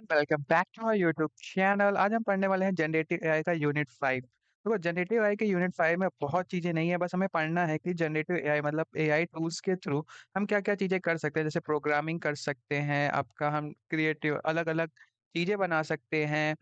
And welcome back to our YouTube channel. आज हम पढ़ने वाले हैं जनरेटिव एआई का यूनिट 5। देखो, जनरेटिव एआई के यूनिट 5 में बहुत चीज़ें नहीं है, बस हमें पढ़ना है कि जनरेटिव एआई मतलब एआई टूल्स के थ्रू हम क्या-क्या चीज़ें कर सकते हैं। जैसे प्रोग्रामिंग कर सकते हैं, आपका हम क्रिएटिव अलग-अलग चीज़ें बना सकते हैं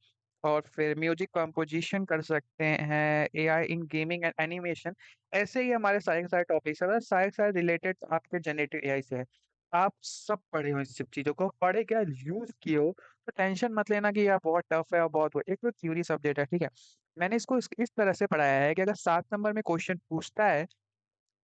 और फिर म्यूजिक कंपोजिशन कर सकते हैं, AI in gaming and animation. ऐसे ही हमारे सारे के सारे टॉपिक्स हैं, बस सारे के सारे रिलेटेड आपके जनरेटिव एआई से है। आप सब पढ़े हो इन सब चीज़ों को, पढ़े क्या यूज़ किए हो, तो टेंशन मत लेना कि यार बहुत टफ है और बहुत वो एक तो थ्योरी सब्जेक्ट है, ठीक है? मैंने इसको इस तरह से पढ़ाया है कि अगर 7 नंबर में क्वेश्चन पूछता है,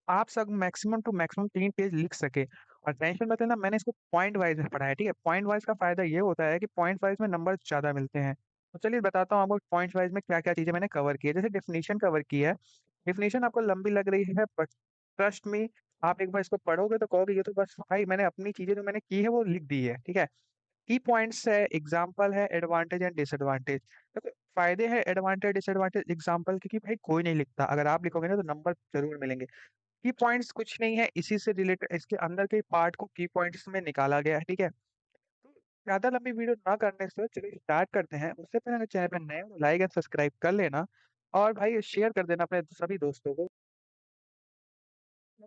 आप सब मैक्सिमम टू मैक्सिमम 3 पेज लिख सकें और टेंशन मत लेना। मैंने इसको पॉइंट वाइज़ में पढ़ा है, ठीक है? पॉइंट वाइज़ का फ़ायदा ये होता है कि पॉइंट वाइज़ में नंबर ज़्यादा मिलते हैं। तो चलिए बताता हूँ आपको पॉइंट वाइज़ में क्या-क्या चीज़ें मैंने कवर की है। जैसे डेफिनिशन कवर की है, डेफिनिशन आपको लंबी लग रही है बट ट्रस्ट मी, आप एक बार इसको पढ़ोगे तो कहोगे ये तो बस भाई मैंने अपनी चीज़ें जो मैंने की है वो लिख दी है, ठीक है? की पॉइंट्स है, एग्ज़ाम्पल है, एडवांटेज एंड डिसएडवांटेज। देखो, फ़ायदे हैं, एडवांटेज, डिसएडवांटेज, एग्ज़ाम्पल क्योंकि भाई कोई नहीं लिखता। अगर आप लिखोगे ना तो नंबर ज़रूर मिलेंगे। की पॉइंट्स कुछ नहीं है, इसी से रिलेटेड इसके अंदर के पार्ट को की पॉइंट्स में निकाला गया है, ठीक है? तो ज़्यादा लंबी वीडियो ना करने से चलिए स्टार्ट करते हैं। उससे पहले अगर चैनल पे नए हो, लाइक एंड सब्सक्राइब कर लेना और भाई शेयर कर देना अपने सभी दोस्तों को।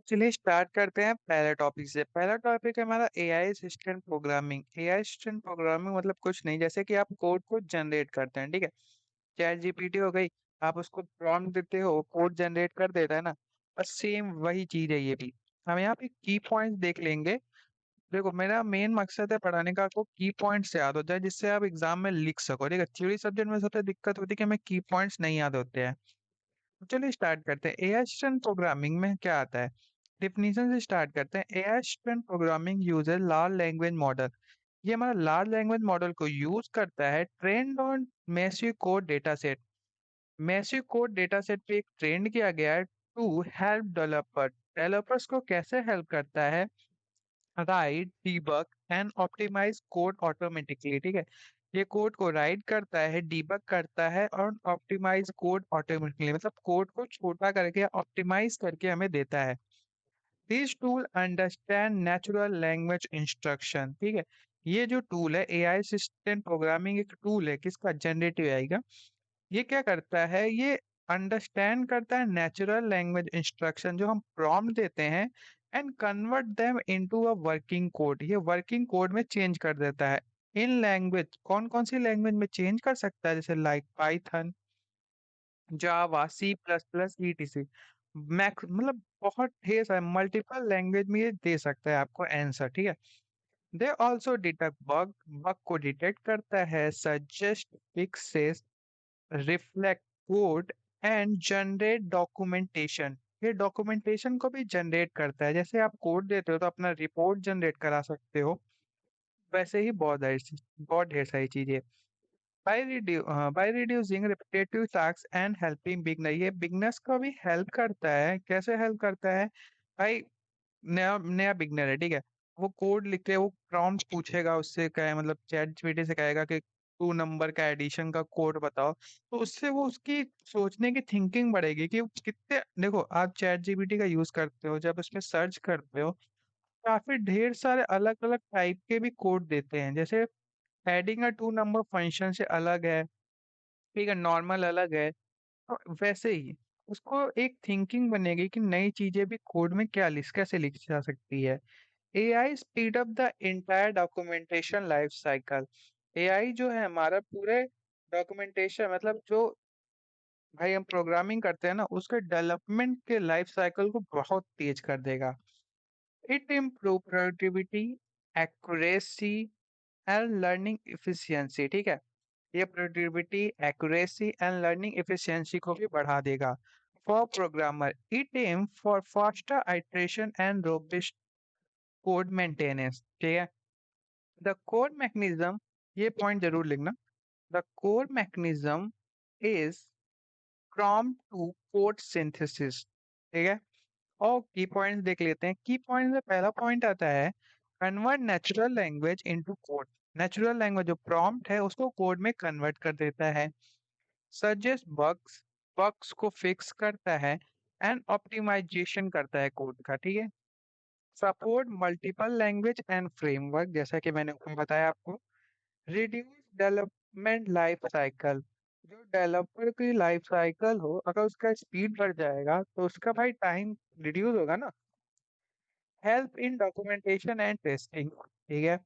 चलिए स्टार्ट करते हैं पहले टॉपिक से। पहला टॉपिक है हमारा AI assistant programming. AI assistant programming मतलब कुछ नहीं, जैसे कि आप कोड को जनरेट करते हैं, ठीक है? चैट जीपीटी हो गई, आप उसको प्रॉम्प्ट देते हो, कोड जनरेट कर देता है ना? बस सेम वही चीज़ है ये भी। हम यहाँ पे की पॉइंट्स देख लेंगे। देखो, मेरा मेन मकसद है पढ़ाने का आपको की पॉइंट्स याद हो जाए जिससे आप एग्ज़ाम में लिख सको, ठीक है? थ्योरी सब्जेक्ट में सबसे दिक्कत होती है कि हमें की पॉइंट्स नहीं याद होते हैं। तो चलिए स्टार्ट करते हैं। एआई असिस्टेंट प्रोग्रामिंग में क्या आता है? डेफिनिशन से स्टार्ट करते हैं। AI assistant programming uses large language model. ये हमारा लार्ज लैंग्वेज मॉडल को यूज़ करता है trained on massive code dataset. Massive code dataset पे एक ट्रेंड किया गया है टू हेल्प डेवलपर। डेवलपर्स को कैसे हेल्प करता है? Right, debug and optimise code automatically, ठीक है? ये कोड को राइट करता है, डीबग करता है और ऑप्टिमाइज कोड ऑटोमेटिकली मतलब कोड को छोटा करके ऑप्टिमाइज करके हमें देता है। This tool understand natural language instruction, ठीक है? ये जो टूल है एआई असिस्टेंट प्रोग्रामिंग एक टूल है किसका? जनरेटिव एआई का। ये क्या करता है? ये अंडरस्टैंड करता है नेचुरल लैंग्वेज इंस्ट्रक्शन जो हम प्रॉम्प्ट देते हैं and convert them into a working code. ये वर्किंग कोड में चेंज कर देता है। इन लैंग्वेज कौन-कौन सी लैंग्वेज में चेंज कर सकता है? जैसे like Python, Java, C plus plus, etc. Max मतलब बहुत ढेर सारे मल्टीपल लैंग्वेज में ये दे सकता है आपको आंसर, ठीक है? They also detect bug, bug को डिटेक्ट करता है, suggest fixes, reflect code and generate documentation. ये डॉक्यूमेंटेशन को भी जनरेट करता है। जैसे आप कोड देते हो तो अपना रिपोर्ट जनरेट करा सकते हो, वैसे ही बहुत ढेर सारी चीजें। By reducing repetitive task and helping beginner. ये बिगनर्स को भी हेल्प करता है। कैसे हेल्प करता है? भाई, नया नया बिगनर है, ठीक है? वो कोड लिख के वो प्रॉम्प्ट पूछेगा उससे, क्या मतलब चैट जीपीटी से कहेगा कि 2 नंबर का एडिशन का कोड बताओ। तो उससे वो उसकी सोचने की थिंकिंग बढ़ेगी कि वो कितने देखो, आप चैट जीपीटी का यूज़ करते हो, जब उसमें सर्च करते हो, काफ़ी ढेर सारे अलग-अलग टाइप के भी कोड देते हैं। जैसे एडिंग अ 2 नंबर फंक्शन से अलग है, ठीक है? नॉर्मल अलग है। तो वैसे ही उसको एक थिंकिंग बनेगी कि नई चीज़ें भी कोड में कैसे लिखी जा सकती है। AI speed up the entire documentation life cycle. AI जो है हमारा पूरे डॉक्यूमेंटेशन मतलब जो भाई हम प्रोग्रामिंग करते हैं ना उसके डेवलपमेंट के लाइफ साइकिल को बहुत तेज कर देगा। It improve productivity, accuracy and learning efficiency, ठीक है? ये productivity, accuracy and learning efficiency को भी बढ़ा देगा। For programmer it aim for faster iteration and robust code maintenance, ठीक है? द कोर मैकेनिज्म, ये पॉइंट जरूर लिखना। The core mechanism is prompt to code synthesis, ठीक है? और की पॉइंट्स देख लेते हैं। की पॉइंट में पहला पॉइंट आता है convert natural language into code. Natural language जो प्रॉम्प्ट है उसको कोड में कन्वर्ट कर देता है। सजेस्ट बग्स, बग्स को फिक्स करता है एंड ऑप्टिमाइजेशन करता है कोड का, ठीक है? Support multiple language and framework, जैसा कि मैंने ऊपर बताया आपको। Reduce development life cycle. जो डेवलपर की लाइफ साइकिल हो, अगर उसका स्पीड बढ़ जाएगा तो उसका भाई टाइम रिड्यूस होगा ना। Help in documentation and testing, ठीक है।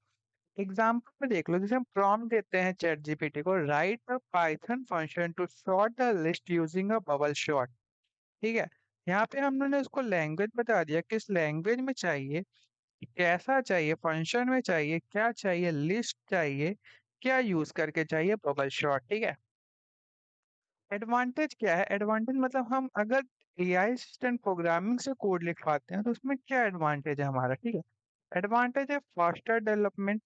एग्जाम्पल में देख लो, जैसे हम प्रॉम्प्ट देते हैं चैट जीपीटी को, write a Python function to sort the list using a bubble sort, ठीक है। यहाँ पे हमने उसको लैंग्वेज बता दिया, किस लैंग्वेज में चाहिए, कैसा चाहिए, फंक्शन में चाहिए, क्या चाहिए, लिस्ट चाहिए, क्या यूज करके चाहिए, बबल शॉट, ठीक है। एडवांटेज क्या है, एडवांटेज मतलब हम अगर एआई असिस्टेंट प्रोग्रामिंग से कोड लिखवाते हैं तो उसमें क्या एडवांटेज है हमारा, ठीक है। एडवांटेज है फास्टर डेवलपमेंट,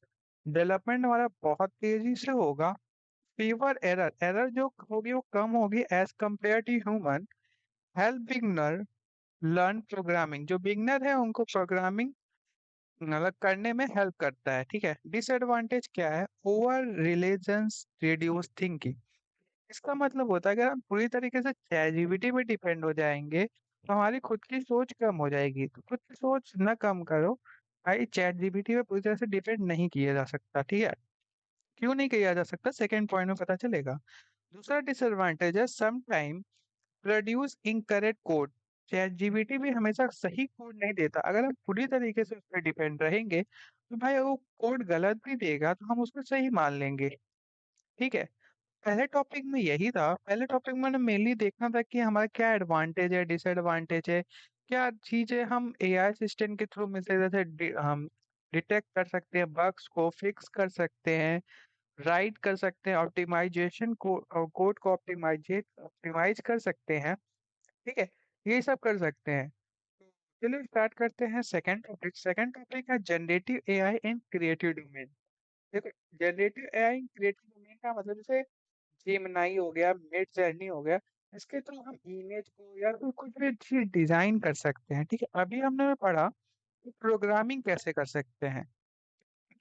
डेवलपमेंट हमारा बहुत तेजी से होगा। फीवर एरर, एरर जो होगी वो कम होगी as compare to human. Help beginner learn programming, जो बिगनर है उनको प्रोग्रामिंग मतलब करने में हेल्प करता है, ठीक है। डिसएडवांटेज क्या है, ओवर रिलीजन्स रिड्यूस थिंकिंग। इसका मतलब होता है कि हम पूरी तरीके से चैटजीपीटी पे डिपेंड हो जाएंगे तो हमारी खुद की सोच कम हो जाएगी, तो खुद की सोच ना कम करो भाई, चैटजीपीटी पे पूरी तरह से डिपेंड नहीं किया जा सकता, ठीक है। क्यों नहीं किया जा सकता, सेकंड पॉइंट में पता चलेगा। दूसरा डिसएडवांटेज है sometime produce incorrect code. Chat GPT भी हमेशा सही कोड नहीं देता, अगर हम पूरी तरीके से उस पर डिपेंड रहेंगे तो भाई वो कोड गलत भी देगा तो हम उसको सही मान लेंगे, ठीक है। पहले टॉपिक में यही था, पहले टॉपिक में मैंने मेनली देखना था कि हमारा क्या एडवांटेज है, डिसएडवांटेज है, क्या चीजें हम एआई असिस्टेंट के थ्रू में से जैसे हम डिटेक्ट कर सकते हैं, बग्स को फिक्स कर सकते हैं, राइट कर सकते हैं, ऑप्टिमाइजेशन को, कोड को ऑप्टिमाइज कर सकते हैं, ठीक है। ये सब कर सकते हैं। तो चलिए स्टार्ट करते हैं सेकंड टॉपिक। सेकंड टॉपिक है generative AI in creative domain. देखो, generative AI in creative domain का मतलब जैसे जेमिनाई हो गया, मिड जर्नी हो गया, इसके थ्रू हम इमेज को या फिर कुछ भी चीज डिजाइन कर सकते हैं, ठीक है। अभी हमने पढ़ा कि प्रोग्रामिंग कैसे कर सकते हैं,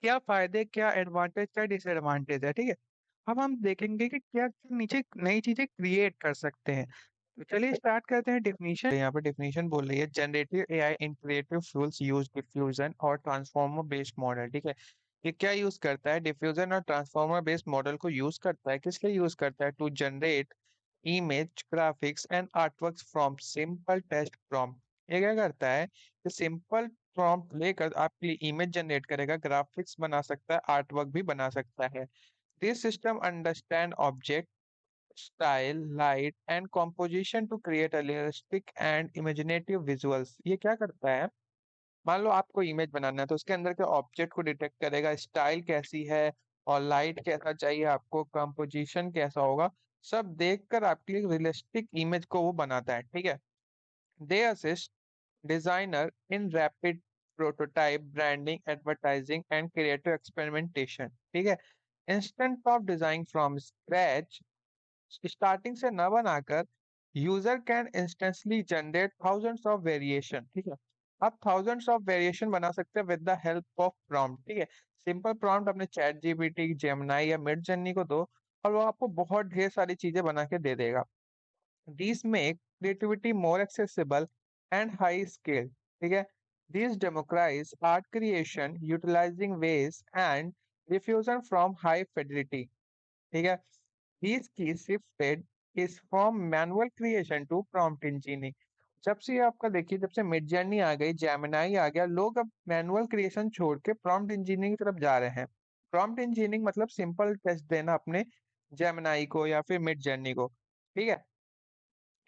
क्या फायदे, क्या एडवांटेज, क्या डिसएडवांटेज है, ठीक है। अब हम देखेंगे कि क्या क्या नीचे नई चीजें क्रिएट कर सकते हैं। तो चलिए स्टार्ट करते हैं डेफिनेशन। यहाँ पे डेफिनेशन बोल रही है, generative AI in creative tools use diffusion और ट्रांसफॉर्मर बेस्ड मॉडल, ठीक है। ये क्या यूज करता है, डिफ्यूजन और ट्रांसफॉर्मर बेस्ड मॉडल को यूज करता है, किस लिए यूज करता है, to generate image graphics and artworks from simple text prompt. ये क्या करता है, कि सिंपल प्रॉम्प्ट लेकर आपके लिए इमेज जनरेट करेगा, ग्राफिक्स बना सकता है, आर्ट वर्क भी बना सकता है। This system understand object style, light and composition to create a realistic and imaginative visuals. ये क्या करता है, मान लो आपको इमेज बनाना है तो उसके अंदर के ऑब्जेक्ट को डिटेक्ट करेगा, स्टाइल कैसी है और लाइट कैसा चाहिए आपको, कंपोजिशन कैसा होगा, सब देखकर आपकी रियलिस्टिक इमेज को वो बनाता है, ठीक है। दे assist designer in rapid prototype branding, advertising and creative experimentation, ठीक है। Instant of design from scratch, starting से न बनाकर user can instantly generate thousands of variation, ठीक है। आप थाउजेंड्स ऑफ वेरिएशन बना सकते हैं with the help of prompt, ठीक है। सिंपल प्रॉम्प्ट अपने चैट जीपीटी, जेमिनाई या मिड जर्नी को दो और वो आपको बहुत ढेर सारी चीजें बना के दे देगा। These make creativity more accessible and high scale. ठीक है? These democratize art creation utilizing ways and diffusion from high fidelity. ठीक है? These keys shifted is from manual creation to prompt engineering. जब से ये आपका देखिए, जब से मिड जर्नी आ गई, जेमिनाई आ गया, लोग अब मैनुअल क्रिएशन छोड़ के प्रॉम्प्ट इंजीनियरिंग की तरफ जा रहे हैं। प्रॉम्प्ट इंजीनियरिंग मतलब सिंपल टेस्ट देना अपने जेमिनाई को या फिर मिड जर्नी को, ठीक है।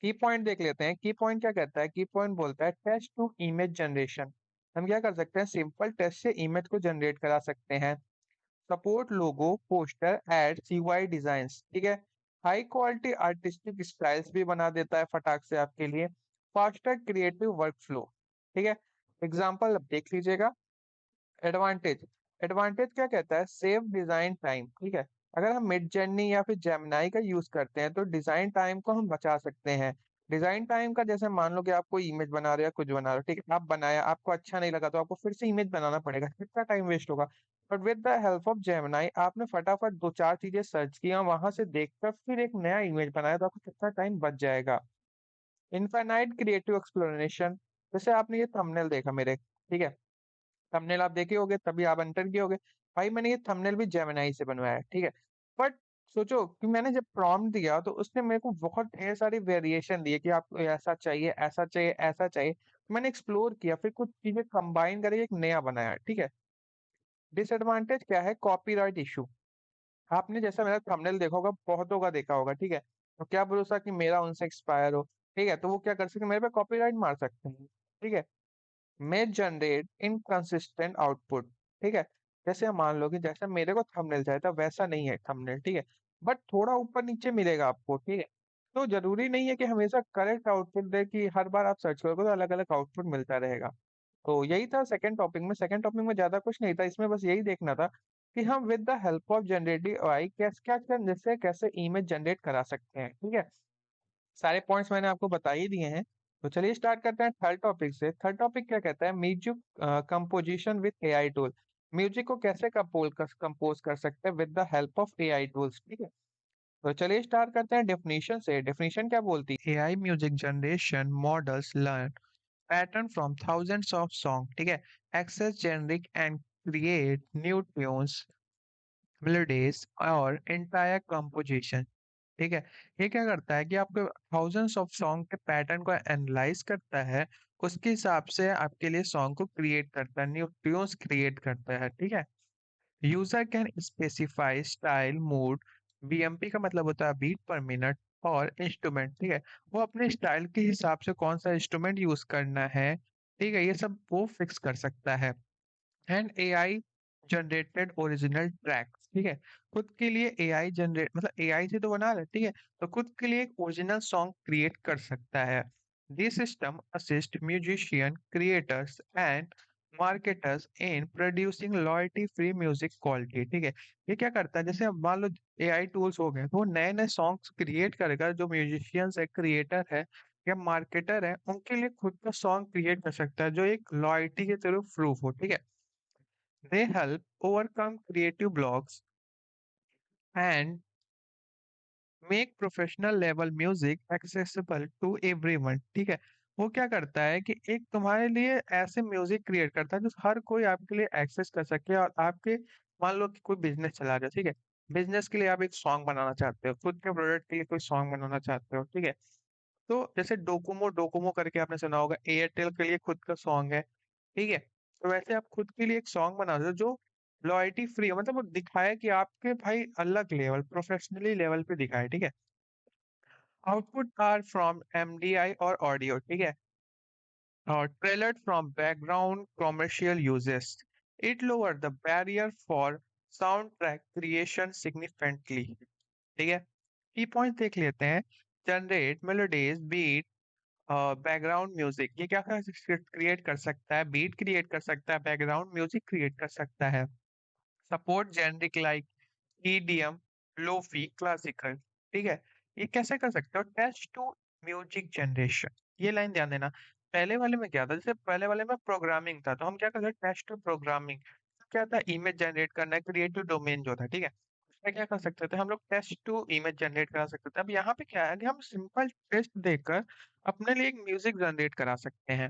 की पॉइंट देख लेते हैं, की पॉइंट क्या कहता है, की पॉइंट बोलता है टेक्स्ट टू इमेज जनरेशन। हम क्या कर सकते हैं, सिंपल टेक्स्ट से इमेज को जनरेट करा सकते हैं। सपोर्ट लोगो, पोस्टर, एड्स, यूआई डिजाइन्स, ठीक है। हाई क्वालिटी आर्टिस्टिक स्टाइल्स भी बना देता है फटाक से आपके लिए। फास्टर क्रिएटिव वर्कफ्लो, ठीक है। एग्जांपल अब देख लीजिएगा। एडवांटेज, एडवांटेज क्या कहता है, सेव डिजाइन टाइम, ठीक है। अगर हम मिड जर्नी या फिर जेमिनाई का यूज करते हैं तो डिजाइन टाइम को हम बचा सकते हैं। डिजाइन टाइम का जैसे मान लो कि आप कोई इमेज बना रहे हो या कुछ बना रहे हो, ठीक है, आप बनाया, आपको अच्छा नहीं लगा तो आपको फिर से इमेज बनाना पड़ेगा, कितना टाइम वेस्ट होगा। But with the help of Gemini आपने फटाफट दो चार चीजें सर्च किया, वहां से देखकर फिर एक नया इमेज बनाया, तो आपको कितना टाइम बच जाएगा। इनफाइनाइट क्रिएटिव एक्सप्लोरेशन, जैसे आपने ये थंबनेल देखा मेरे, ठीक है, थंबनेल आप देखे होगे तभी आप एंटर किए होगे। भाई मैंने ये थंबनेल भी जेमिनी से बनवाया है, ठीक है। बट सोचो कि मैंने जब प्रॉम्प्ट दिया तो उसने मेरे को बहुत ढेर सारी वेरिएशन दिए कि आपको ऐसा चाहिए, ऐसा चाहिए, ऐसा चाहिए। मैंने एक्सप्लोर किया, फिर कुछ चीजें कंबाइन करके एक नया बनाया, ठीक है। डिसएडवांटेज क्या है? Copyright issue. आपने जैसा मेरा थंबनेल देखा होगा, बहुतों का देखा होगा, ठीक है। तो क्या भरोसा कि मेरा उनसे एक्सपायर हो, ठीक है। तो वो क्या कर सकते हैं, मेरे पे कॉपीराइट मार सकते हैं, ठीक है। may generate inconsistent आउटपुट, ठीक है। जैसे हम मान लो कि जैसा मेरे को थंबनेल चाहिए था वैसा नहीं है थंबनेल, ठीक है। बट थोड़ा ऊपर नीचे मिलेगा आपको, ठीक है। तो जरूरी नहीं है कि हमेशा करेक्ट आउटपुट दे, कि हर बार आप सर्च करोगे तो अलग अलग आउटपुट मिलता रहेगा। तो यही था सेकंड टॉपिक में ज्यादा कुछ नहीं था, इसमें बस यही देखना था कि हम with the help of generative AI कैसे क्या क्या जैसे कैसे इमेज जनरेट करा सकते हैं, ठीक है। सारे पॉइंट्स मैंने आपको बता ही दिए हैं। तो चलिए स्टार्ट करते हैं थर्ड टॉपिक से। थर्ड टॉपिक क्या कहता है? Music composition with AI tool. Music को कैसे कंपोज कर सकते हैं with the help of AI tools, ठीक है। तो चलिए स्टार्ट करते हैं डेफिनेशन से। डेफिनेशन क्या बोलती है? AI music generation models learn pattern from thousands of song, ठीक है। Access generic and create new tunes, melodies और एंटायर कंपोजिशन, ठीक है। ये क्या करता है कि आपके थाउजेंड्स ऑफ सॉन्ग के पैटर्न को एनालाइज करता है, उसके हिसाब से आपके लिए सॉन्ग को क्रिएट करता है, न्यू ट्यून्स क्रिएट करता है, ठीक है। User can specify style, mood, BMP का मतलब होता है बीट पर मिनट, और इंस्ट्रूमेंट, ठीक है। वो अपने स्टाइल के हिसाब से कौन सा इंस्ट्रूमेंट यूज करना है, ठीक है, ये सब वो फिक्स कर सकता है। And AI generated original tracks, ठीक है। खुद के लिए एआई जनरेट मतलब एआई से तो बना रहे, ठीक है। तो खुद के लिए एक ओरिजिनल सॉन्ग क्रिएट कर सकता है। This system assist musician, creators and marketers in producing loyalty free music quality, ठीक है। ये क्या करता है, जैसे अब मान लो एआई टूल्स हो गए तो वो नए नए सॉन्ग्स क्रिएट करेगा, जो म्यूजिशियंस है, क्रिएटर है या मार्केटर है, उनके लिए खुद का सॉन्ग क्रिएट कर सकता है जो एक लॉयल्टी के थ्रू प्रूफ हो, ठीक है। They help overcome creative blocks and make professional level music accessible to everyone, ठीक है। वो क्या करता है कि एक तुम्हारे लिए ऐसे म्यूजिक क्रिएट करता है जो हर कोई आपके लिए एक्सेस कर सके, और आपके मान लो कि कोई बिजनेस चला रहा है, ठीक है। बिजनेस के लिए आप एक सॉन्ग बनाना चाहते हो, खुद के प्रोडक्ट के लिए कोई सॉन्ग बनाना चाहते हो, ठीक है। तो जैसे डोकोमो डोकोमो करके आपने सुना होगा, एयरटेल के लिए खुद का सॉन्ग है, ठीक है। तो वैसे आप खुद के लिए एक सॉन्ग बना दो जो लॉयल्टी फ्री है, मतलब वो दिखाए कि आपके भाई अलग लेवल, प्रोफेशनली लेवल पे दिखाए, ठीक है। आउटपुट आर फ्रॉम एमडीआई और ऑडियो, ठीक है, और trailer from background commercial uses. It lower the barrier for sound track creation significantly, ठीक है। की पॉइंट देख लेते हैं। Generate melodies, beat, background music, ये क्या क्रिएट कर सकता है? बीट क्रिएट कर सकता है, बैकग्राउंड म्यूजिक क्रिएट कर सकता है। Support generic like EDM, lofi, classical, ठीक है। ये कैसे कर सकते हो? टेस्ट टू म्यूजिक जनरेशन, ये लाइन ध्यान देना। पहले वाले में क्या था, जैसे पहले वाले में प्रोग्रामिंग था, तो हम क्या करते टेस्ट टू प्रोग्रामिंग। क्या था? इमेज जनरेट करना है, क्रिएटिव डोमेन जो था, ठीक है। उसमें क्या कर सकते थे हम लोग? टेस्ट टू इमेज जनरेट करा सकते थे। अब यहाँ पे क्या है कि हम सिंपल टेस्ट देकर अपने लिए एक म्यूजिक जनरेट करा सकते हैं।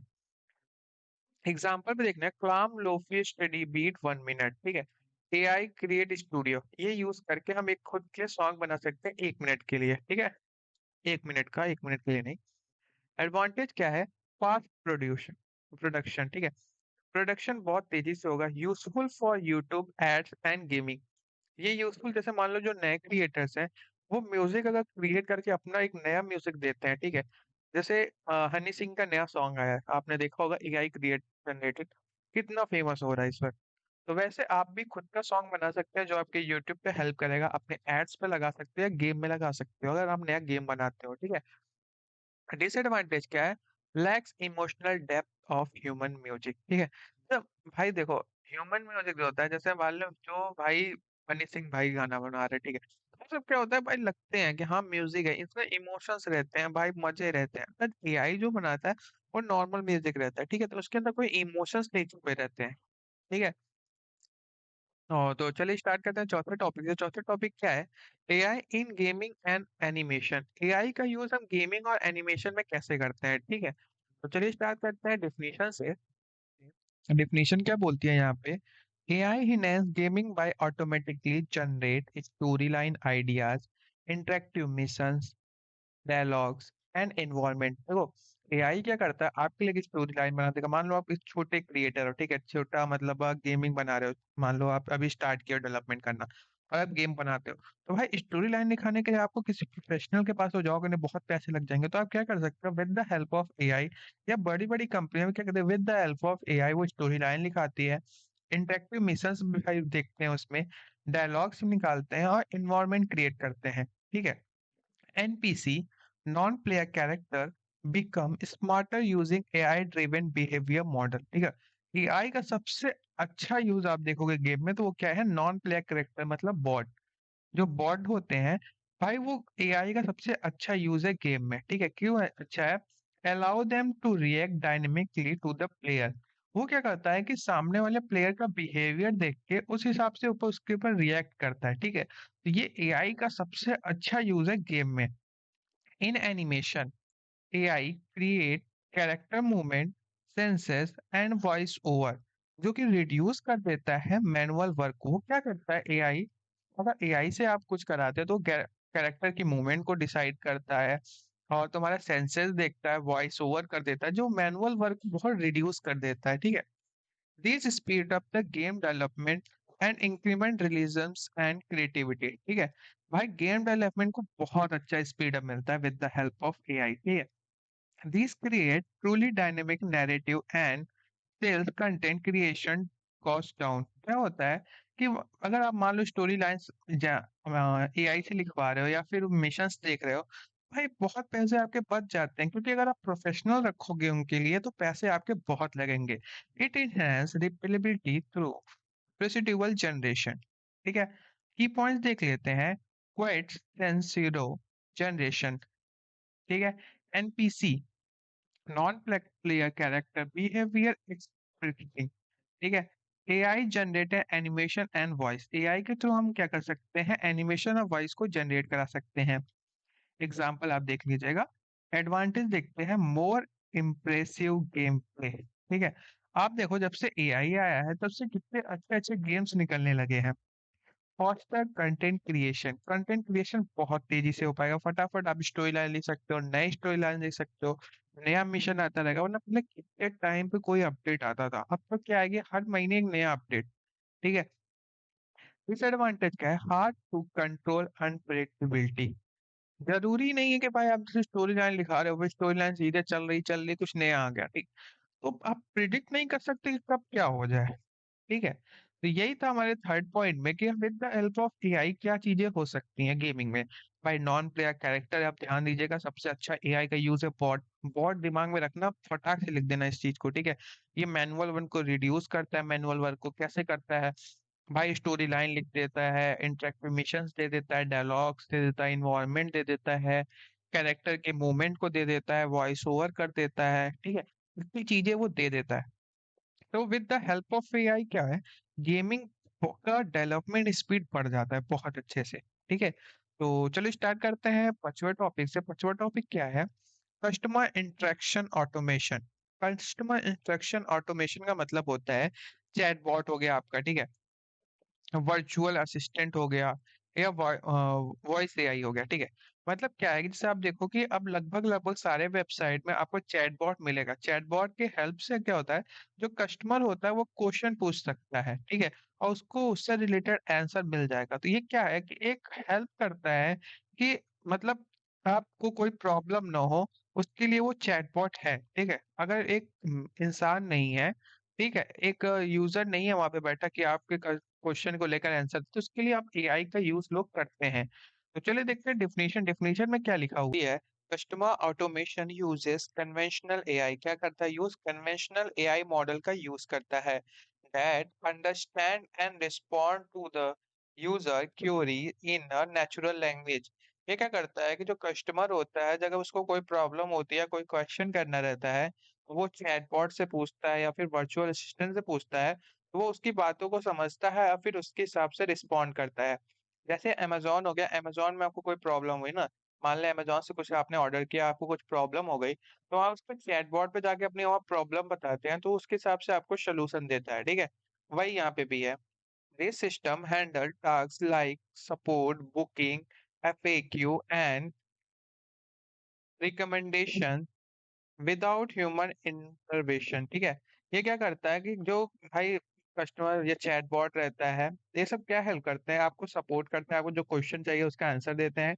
एग्जाम्पल पे देखना है, calm lofi study beat 1 minute, ठीक है। एआई क्रिएट स्टूडियो, ये यूज करके हम एक खुद के सॉन्ग बना सकते हैं 1 मिनट के लिए, ठीक है। 1 मिनट का, 1 मिनट के लिए नहीं। एडवांटेज क्या है? फास्ट प्रोडक्शन, ठीक है। प्रोडक्शन बहुत तेजी से होगा। Useful for YouTube ads and gaming, ये यूजफुल जैसे मान लो जो नए क्रिएटर्स हैं, वो म्यूजिक अगर क्रिएट करके अपना एक नया म्यूजिक देते हैं, ठीक है। जैसे हनी सिंह का नया सॉन्ग आया है, आपने देखा होगा, एआई क्रिएट जनरेटेड, कितना फेमस हो रहा है इस वक्त। तो वैसे आप भी खुद का सॉन्ग बना सकते हैं जो आपके यूट्यूब पे हेल्प करेगा, अपने एड्स पे लगा सकते हैं, गेम में लगा सकते हो अगर आप नया गेम बनाते हो, ठीक है। डिसएडवांटेज क्या है? Lakhs emotional depth of human music, ठीक है। तो भाई देखो, ह्यूमन म्यूजिक जो होता है, जैसे मान लो जो भाई हनी सिंह भाई गाना बना रहे, ठीक है, तो सब क्या होता है भाई, लगते हैं कि हाँ म्यूजिक है, इसमें इमोशंस रहते हैं भाई, मजे रहते हैं। बट एआई जो बनाता है वो नॉर्मल म्यूजिक रहता है, ठीक है, तो उसके अंदर कोई इमोशंस नहीं छुपे रहते हैं, ठीक है। तो चलिए स्टार्ट करते हैं चौथे टॉपिक से। चौथे टॉपिक क्या है? AI in gaming and animation. AI का यूज हम गेमिंग और एनिमेशन में कैसे करते हैं, ठीक है। तो चलिए स्टार्ट करते हैं डेफिनेशन से। डेफिनेशन क्या बोलती है यहाँ पे? AI enhance gaming by automatically generate storyline ideas, interactive missions, dialogues and environment. देखो एआई क्या करता है, आपके लिए एक स्टोरी लाइन बना देगा। मान लो आप एक छोटे क्रिएटर हो, ठीक है, छोटा मतलब आप गेमिंग बना रहे हो, मान लो आप अभी स्टार्ट किया डेवलपमेंट करना और आप गेम बनाते हो, तो भाई स्टोरी लाइन दिखाने के लिए आपको किसी प्रोफेशनल के पास हो जाओगे, नहीं बहुत पैसे लग जाएंगे। तो आप क्या कर सकते हो, with the help of AI, या बड़ी बड़ी कंपनियां क्या करते हैं, with the help of AI वो स्टोरी लाइन दिखाती है, इंटरेक्टिव मिशंस भी भाई देखते हैं उसमें, डायलॉग्स निकालते हैं और इन्वायरमेंट क्रिएट करते हैं, ठीक है। NPC, non-player character, become smarter using AI-driven behavior model। ठीक है, एआई का सबसे अच्छा यूज आप देखोगे गेम में, तो वो क्या है, नॉन प्लेयर कैरेक्टर मतलब बॉट। जो बॉट होते हैं भाई, वो एआई का सबसे अच्छा यूज है गेम में, ठीक है। क्यों है अच्छा है, allow them to react dynamically to the player. वो क्या करता है कि सामने वाले प्लेयर का बिहेवियर देख के उस हिसाब से ऊपर उसके ऊपर रिएक्ट करता है, ठीक है। तो ये एआई का सबसे अच्छा यूज है गेम में। In animation, AI create character movement, senses and voice over, जो कि रिड्यूस कर देता है मैनुअल वर्क को। वो क्या करता है एआई, अगर एआई से आप कुछ कराते हैं तो कैरेक्टर की मूवमेंट को डिसाइड करता है और तुम्हारा सेंसेस देखता है, वॉइस ओवर कर देता है, जो मैनुअल वर्क बहुत रिड्यूस कर देता है, ठीक है। These speed up the game development and increment realisms and creativity। ठीक है भाई, गेम डेवलपमेंट को बहुत अच्छा स्पीड अप मिलता है with the help of AI, ठीक है। These create truly dynamic narrative and sales content creation cost down. क्या होता है कि अगर आप मान लो स्टोरी लाइंस एआई से लिखवा रहे हो या फिर मिशंस देख रहे हो, भाई बहुत पैसे आपके बच जाते हैं, क्योंकि अगर आप प्रोफेशनल रखोगे उनके लिए तो पैसे आपके बहुत लगेंगे। It enhance repeatability through procedural generation, ठीक है। की पॉइंट्स देख लेते हैं। क्वाइट सेंसिरो जनरेशन, ठीक है। NPC, non player character behaviour expressing, ठीक है। AI generated animation and voice, AI के थ्रू हम क्या कर सकते हैं, एनिमेशन और वॉइस को जनरेट करा सकते हैं। एग्जांपल आप देख लीजिएगा। एडवांटेज देखते हैं, मोर इम्प्रेसिव गेम प्ले, ठीक है। आप देखो जब से एआई आया है तब से कितने अच्छे अच्छे गेम्स निकलने लगे हैं। फास्टर कंटेंट क्रिएशन बहुत तेजी से हो पाएगा, फटाफट आप स्टोरी लाइन लिख सकते हो, नई स्टोरी लाइन लिख सकते हो, नया मिशन आता रहेगा। वरना पहले कितने टाइम पे कोई अपडेट आता था, अब तो क्या आएगी, हर महीने एक नया अपडेट, ठीक है। डिसएडवांटेज क्या है, हार्ड टू कंट्रोल अनप्रेडिक्टेबिलिटी। जरूरी नहीं है कि भाई आप जैसे स्टोरी लाइन लिखा रहे हो, स्टोरी लाइन सीधे चल रही कुछ नया आ गया, ठीक, तो आप प्रिडिक्ट नहीं कर सकते कि कब क्या हो जाए, ठीक है। तो यही था हमारे थर्ड पॉइंट में कि with the help of AI क्या चीजें हो सकती हैं गेमिंग में। भाई नॉन प्लेयर कैरेक्टर आप ध्यान दीजिएगा, सबसे अच्छा एआई का यूज है बॉट। बॉट दिमाग में रखना, फटाक से लिख देना इस चीज को, ठीक है। ये मैनुअल वर्क को रिड्यूस करता है। मैनुअल वर्क को कैसे करता है भाई, स्टोरी लाइन लिख देता है, इंटरेक्टिव मिशंस दे देता है, डायलॉग्स दे देता है, इन्वायरमेंट दे देता है, कैरेक्टर के मूवमेंट को दे देता है, वॉइस ओवर कर देता है, ठीक है। इतनी चीजें वो दे देता है। तो with the help of AI क्या है, गेमिंग का डेवलपमेंट स्पीड बढ़ जाता है बहुत अच्छे से, ठीक है। तो चलो स्टार्ट करते हैं पांचवा टॉपिक से। पांचवा टॉपिक क्या है, customer interaction automation. Customer interaction automation का मतलब होता है चैटबॉट हो गया आपका, ठीक है, वर्चुअल असिस्टेंट हो गया, या वॉइस एआई हो गया, ठीक है। मतलब क्या है कि जैसे आप देखो कि अब लगभग लगभग सारे वेबसाइट में आपको चैटबॉट मिलेगा। चैटबॉट के हेल्प से क्या होता है, जो कस्टमर होता है वो क्वेश्चन पूछ सकता है, ठीक है, और उसको उससे रिलेटेड आंसर मिल जाएगा। तो ये क्या है कि एक हेल्प करता है कि मतलब आपको कोई प्रॉब्लम ना हो, उसके लिए वो चैटबॉट है, ठीक है। अगर एक इंसान नहीं है, ठीक है, एक यूजर नहीं है वहां पे बैठा कि आपके क्वेश्चन को लेकर आंसर, तो उसके लिए आप एआई का यूज लोग करते हैं। तो चलिए देखते हैं डेफिनेशन। डेफिनेशन में क्या लिखा हुआ है, customer automation uses conventional AI. क्या करता है, यूज कन्वेंशनल एआई मॉडल का यूज करता है, that understand and respond to the user query in a natural language. ये क्या करता है कि जो कस्टमर होता है, जब उसको कोई प्रॉब्लम होती है, कोई क्वेश्चन करना रहता है, वो चैटबॉट से पूछता है या फिर वर्चुअल असिस्टेंट से पूछता है, तो वो उसकी बातों को समझता है और फिर उसके हिसाब से रिस्पॉन्ड करता है। जैसे अमेज़न हो गया, अमेज़न में आपको कोई प्रॉब्लम हुई ना, मान लें अमेज़न से कुछ आपने ऑर्डर किया, आपको कुछ प्रॉब्लम हो गई, तो आप उस पे चैटबॉट पे जाके अपनी वहाँ प्रॉब्लम बताते हैं, तो उसके हिसाब से आपको सॉल्यूशन देता है, ठीक है? वही यहाँ पे भी है। This system handle task like support, booking, FAQ and recommendation without human intervention. ठीक है, ये क्या करता है कि जो भाई कस्टमर या चैटबॉट रहता है, ये सब क्या हेल्प करते हैं, आपको सपोर्ट करते हैं, आपको जो क्वेश्चन चाहिए उसका आंसर देते हैं,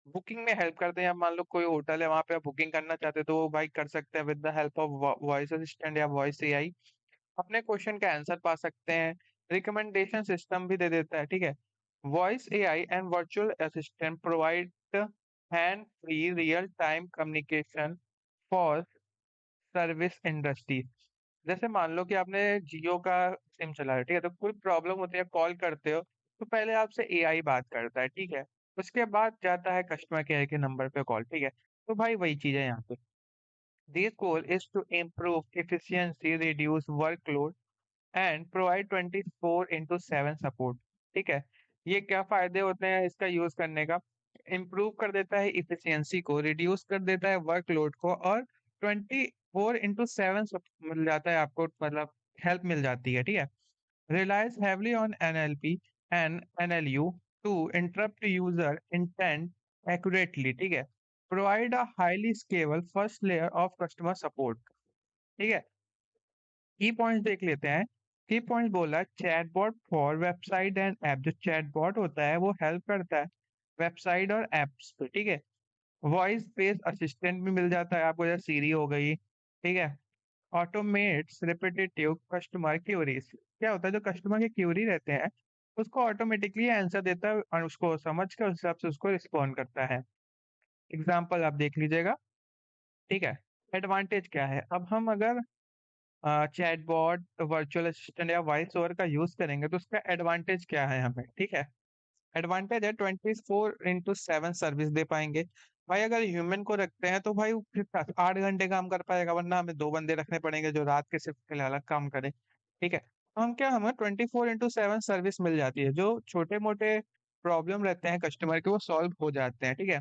बुकिंग में हेल्प करते हैं। अब मान लो कोई होटल है, वहां पे आप बुकिंग करना चाहते हो तो वो भाई कर सकते हैं with the help of voice assistant या वॉइस AI। अपने क्वेश्चन का आंसर पा सकते हैं। रिकमेंडेशन सिस्टम भी दे देता है। ठीक है, voice AI and virtual assistant provide hand free real time communication for service industry. जैसे मान लो कि आपने जियो का सिम चला है, ठीक है, तो कोई प्रॉब्लम होती है, कॉल करते हो, तो पहले आपसे AI बात करता है, ठीक है, उसके बाद जाता है कस्टमर केयर के नंबर पे कॉल। ठीक है, तो भाई वही चीज है यहाँ पे। This goal is to improve efficiency, reduce workload and provide 24/7 support. ठीक है, ये क्या फायदे होते हैं इसका यूज करने का? इम्प्रूव कर देता है इफिशियंसी को, रिड्यूस कर देता है वर्कलोड को, और 24/7 मिल जाता है आपको, मतलब हेल्प मिल जाती है। ठीक है, relies heavily on NLP and NLU to interrupt user intent accurately। ठीक है, provide a highly scalable first layer of customer support। ठीक है, की पॉइंट्स देख लेते हैं। की पॉइंट बोला chatbot for website and app. जो चैटबॉट होता है वो हेल्प करता है वेबसाइट और एप्स पे। ठीक है, वॉइस बेस्ड असिस्टेंट भी मिल जाता है आपको, जैसे सीरी हो गई। ठीक है, ऑटोमेट्स रिपीटेटिव कस्टमर क्यूरीज। क्या होता है, जो कस्टमर के क्यूरी रहते हैं उसको ऑटोमेटिकली आंसर देता है और उसको समझ कर उस हिसाब से उसको रिस्पॉन्ड करता है। एग्जाम्पल आप देख लीजिएगा। ठीक है, एडवांटेज क्या है, अब हम अगर चैटबॉट, वर्चुअल असिस्टेंट या वॉइस ओवर का यूज करेंगे तो उसका एडवांटेज क्या है हमें? ठीक है, एडवांटेज है 24/7 सर्विस दे पाएंगे। भाई अगर ह्यूमन को रखते हैं तो भाई वो फिर 8 घंटे काम कर पाएगा, वरना हमें 2 बंदे रखने पड़ेंगे जो रात के शिफ्ट के लिए अलग काम करें। ठीक है, तो हम क्या, हमें 24/7 सर्विस मिल जाती है, जो छोटे मोटे प्रॉब्लम रहते हैं कस्टमर के वो सॉल्व हो जाते हैं। ठीक है,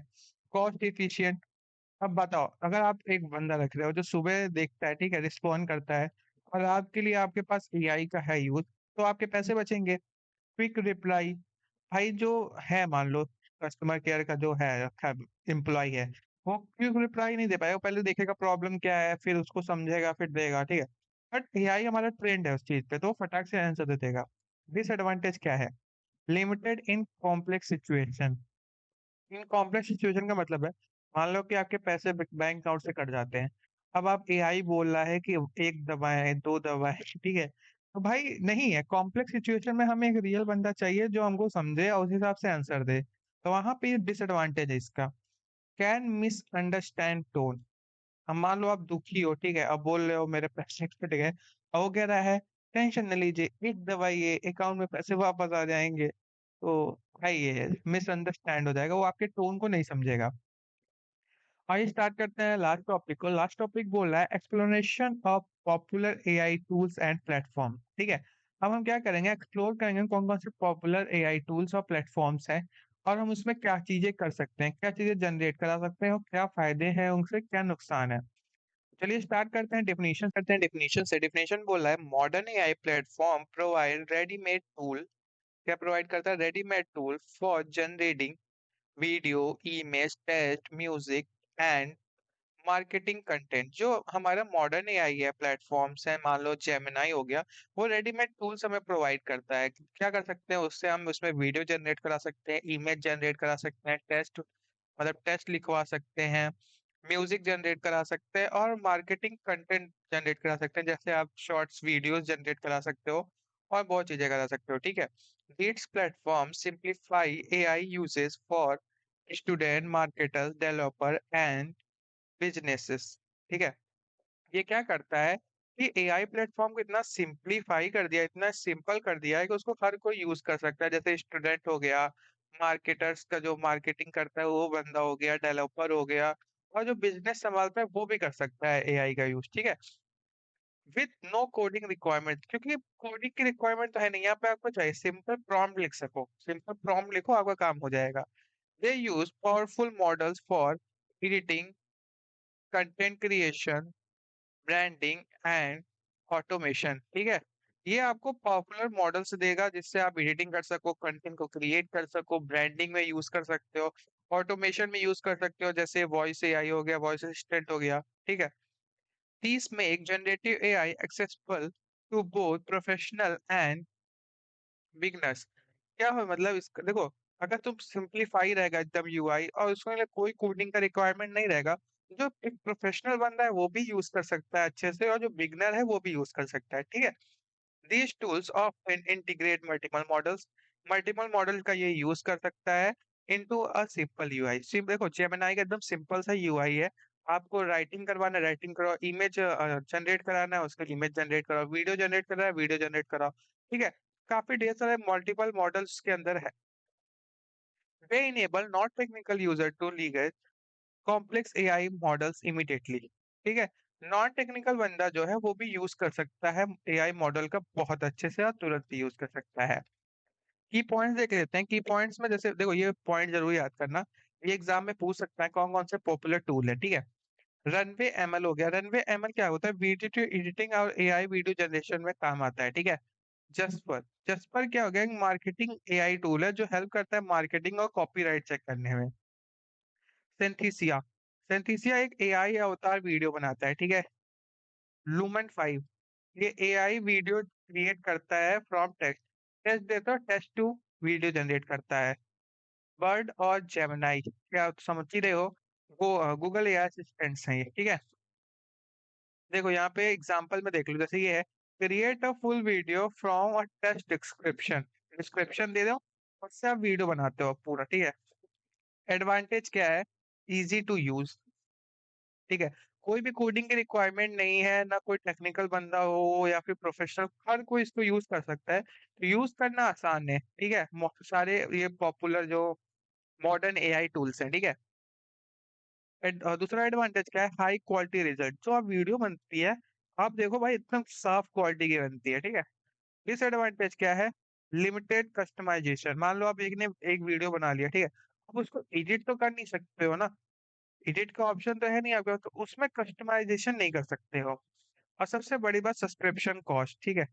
कॉस्ट इफिशियंट। अब बताओ, अगर आप एक बंदा रख रहे हो जो सुबह देखता है, ठीक है, रिस्पॉन्ड करता है, और रात के लिए आपके पास AI का है यूज, तो आपके पैसे बचेंगे। Quick reply. भाई जो है, मान लो कस्टमर केयर का जो है रखा एम्प्लॉय है, वो क्विक रिप्लाई नहीं दे पाएगा, पहले देखेगा प्रॉब्लम क्या है, फिर उसको समझेगा, फिर देगा। ठीक है, बट AI हमारा ट्रेंड है उस चीज पे, तो वो फटाक से आंसर दे देगा। डिसएडवांटेज क्या है? Limited in complex situation. In complex situation का मतलब है, मान लो कि आपके पैसे बैंक अकाउंट से कट जाते हैं। अब आप AI बोल रहा है कि एक दबाएं, दो दबाएं ठीक है, तो भाई नहीं है, कॉम्प्लेक्स सिचुएशन में हमें एक रियल बंदा चाहिए जो हमको समझे और उस हिसाब से आंसर दे। तो वहां पे डिसएडवांटेज है इसका। Can misunderstand tone. अब मान लो आप दुखी हो, ठीक है, अब बोल रहे हो मेरे पैसे कट गए, और वो कह रहा है टेंशन न लीजिए, एक दबाइए, अकाउंट में पैसे वापस आ जाएंगे। तो भाई ये मिसअंडरस्टैंड हो जाएगा, वो आपके टोन को नहीं समझेगा। आइए स्टार्ट करते हैं लास्ट टॉपिक को। लास्ट टॉपिक बोल रहा है exploration of popular AI tools and platform. ठीक है, अब हम क्या करेंगे, एक्सप्लोर करेंगे कौन कौन से पॉपुलर AI टूल्स और प्लेटफॉर्म्स हैं, और हम उसमें क्या चीजें कर सकते हैं, क्या चीजें जनरेट करा सकते हैं, और क्या फायदे हैं उनसे, क्या नुकसान है। चलिए स्टार्ट करते हैं, डेफिनेशन करते हैं। डेफिनेशन से, डेफिनेशन बोल रहा है modern AI platform provide readymade tool. क्या प्रोवाइड करता है? Readymade tool for generating video, image, text, music and marketing content. जो हमारा मॉडर्न AI है, प्लेटफॉर्म्स है, मान लो जेमिनाई हो गया, वो रेडीमेड टूल्स हमें प्रोवाइड करता है। क्या कर सकते हैं उससे? हम उसमें वीडियो जनरेट करा सकते हैं, इमेज जनरेट करा सकते हैं, टेक्स्ट मतलब टेक्स्ट लिखवा सकते हैं, म्यूजिक जनरेट करा सकते हैं, और मार्केटिंग कंटेंट जनरेट करा सकते हैं, जैसे आप शॉर्ट्स वीडियोस जनरेट करा सकते हो, और बहुत चीजें करा सकते हो। ठीक है, These platforms simplify AI uses for student, marketers, developer and businesses। ठीक है, ये क्या करता है कि AI प्लेटफॉर्म को इतना सिंप्लीफाई कर दिया, इतना सिंपल कर दिया है कि उसको हर कोई यूज कर सकता है। जैसे स्टूडेंट हो गया, मार्केटर्स का जो मार्केटिंग करता है वो बंदा हो गया, डेवलपर हो गया, और जो बिजनेस संभालता है वो भी कर सकता है AI का यूज। ठीक है, विथ नो कोडिंग रिक्वायरमेंट, क्योंकि कोडिंग की रिक्वायरमेंट तो है नहीं, यहाँ पे आपको चाहिए सिंपल प्रॉम्प्ट लिख सको, सिंपल प्रॉम्प्ट लिखो, आपका काम हो जाएगा। They use powerful models for editing, content creation, branding and automation. ठीक है, ये आपको पॉपुलर मॉडल्स देगा जिससे आप एडिटिंग कर सको, कंटेंट को क्रिएट कर सको, ब्रांडिंग में यूज कर सकते हो, ऑटोमेशन में यूज कर सकते हो, जैसे वॉइस एआई हो गया, वॉइस असिस्टेंट हो गया, ठीक है। These make generative AI accessible to both professional and beginners. क्या हो मतलब इस देखो, अगर तुम सिंपलीफाई रहेगा एकदम यूआई और उसके लिए कोई कोडिंग का रिक्वायरमेंट नहीं रहेगा, जो एक प्रोफेशनल बंदा है वो भी यूज कर सकता है अच्छे से और जो बिगनर है वो भी यूज कर सकता है, ठीक है। These tools often integrate multiple models. Multiple model का ये यूज कर सकता है into a simple UI. SIM देखो जेमिनी का एकदम सिंपल सा यूआई है। आपको राइटिंग करवाना है राइटिंग कराओ, इमेज जनरेट कराना है उसका इमेज जनरेट कराओ, वीडियो जनरेट करना है वीडियो जनरेट कराओ, ठीक है। काफी ढेर सारे मल्टीपल मॉडल्स के अंदर है। They enable not technical user to legal complex AI models immediately, ठीक है। नॉन टेक्निकल बंदा जो है वो भी यूज कर सकता है एआई मॉडल का बहुत अच्छे से और तुरंत यूज कर सकता है। की पॉइंट्स देख लेते हैं। की पॉइंट्स में जैसे देखो ये पॉइंट जरूर याद करना, ये एग्जाम में पूछ सकता है कौन कौन से पॉपुलर टूल है, ठीक है। रनवे एमएल हो गया। रनवे एमएल क्या होता है? वीडियो एडिटिंग और एआई वीडियो जनरेशन में काम आता है, ठीक है। जस्पर जस्पर क्या हो गया? एक मार्केटिंग एआई टूल है जो हेल्प करता है मार्केटिंग और कॉपीराइट चेक करने में। सेंथीसिया सेंथीसिया एक एआई अवतार वीडियो बनाता है, ठीक है। लूमन 5 ये एआई वीडियो क्रिएट करता है फ्रॉम टेक्स्ट। टेक्स्ट देता है, टेक्स्ट टू वीडियो जनरेट करता है। बर्ड और जेमिनी क्या आप समझ ही रहे हो? वो गूगल एआई असिस्टेंट्स हैं ये, ठीक है। देखो यहाँ पे एग्जांपल में देख लो, जैसे ये है, create a full video from a text description. Description दे दो, उससे आप वीडियो बनाते हो पूरा, ठीक है। एडवांटेज क्या है? इजी टू यूज, ठीक है। कोई भी कोडिंग की रिक्वायरमेंट नहीं है, ना कोई टेक्निकल बंदा हो या फिर प्रोफेशनल, हर कोई इसको यूज कर सकता है। तो यूज करना आसान है, ठीक है। सारे ये पॉपुलर जो मॉडर्न एआई टूल्स हैं, ठीक है। दूसरा एडवांटेज क्या है? High quality result. जो आप वीडियो बनती है, आप देखो भाई एकदम साफ क्वालिटी की बनती है, ठीक है। डिसएडवांटेज क्या है? Limited customisation. मान लो आप एक ने एक वीडियो बना लिया, ठीक है। अब उसको एडिट तो कर नहीं सकते हो ना, एडिट का ऑप्शन तो है नहीं आपके पास, तो उसमें कस्टमाइजेशन नहीं कर सकते हो। और सबसे बड़ी बात सब्सक्रिप्शन कॉस्ट, ठीक है।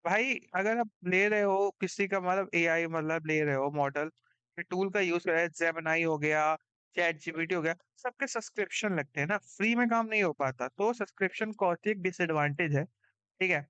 भाई अगर आप ले रहे हो किसी का मतलब एआई मतलब ले रहे हो मॉडल टूल का यूज कर रहे हैं, जेमिनी हो गया, चैट जीपीटी हो गया, सबके सब्सक्रिप्शन लगते हैं ना, फ्री में काम नहीं हो पाता, तो सब्सक्रिप्शन कॉस्ट एक डिसएडवांटेज है, ठीक है।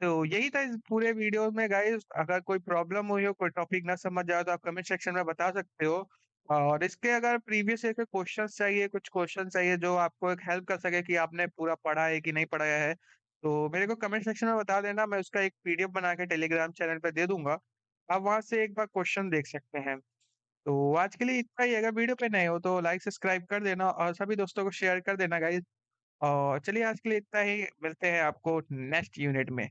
तो यही था इस पूरे वीडियो में गाइस। अगर कोई प्रॉब्लम हुई हो, कोई टॉपिक ना समझ आया तो आप कमेंट सेक्शन में बता सकते हो। और इसके अगर प्रीवियस ईयर के क्वेश्चंस चाहिए, कुछ क्वेश्चन चाहिए जो आपको एक हेल्प कर सके कि आपने पूरा पढ़ा है कि नहीं पढ़ाया है, तो मेरे को कमेंट सेक्शन में बता देना, मैं उसका एक पीडीएफ बना के टेलीग्राम चैनल पे दे दूंगा। आप वहां से एक बार क्वेश्चन देख सकते हैं। तो आज के लिए इतना ही है। अगर वीडियो पे नए हो तो लाइक सब्सक्राइब कर देना और सभी दोस्तों को शेयर कर देना गाइस। और चलिए आज के लिए इतना ही, मिलते हैं आपको नेक्स्ट यूनिट में।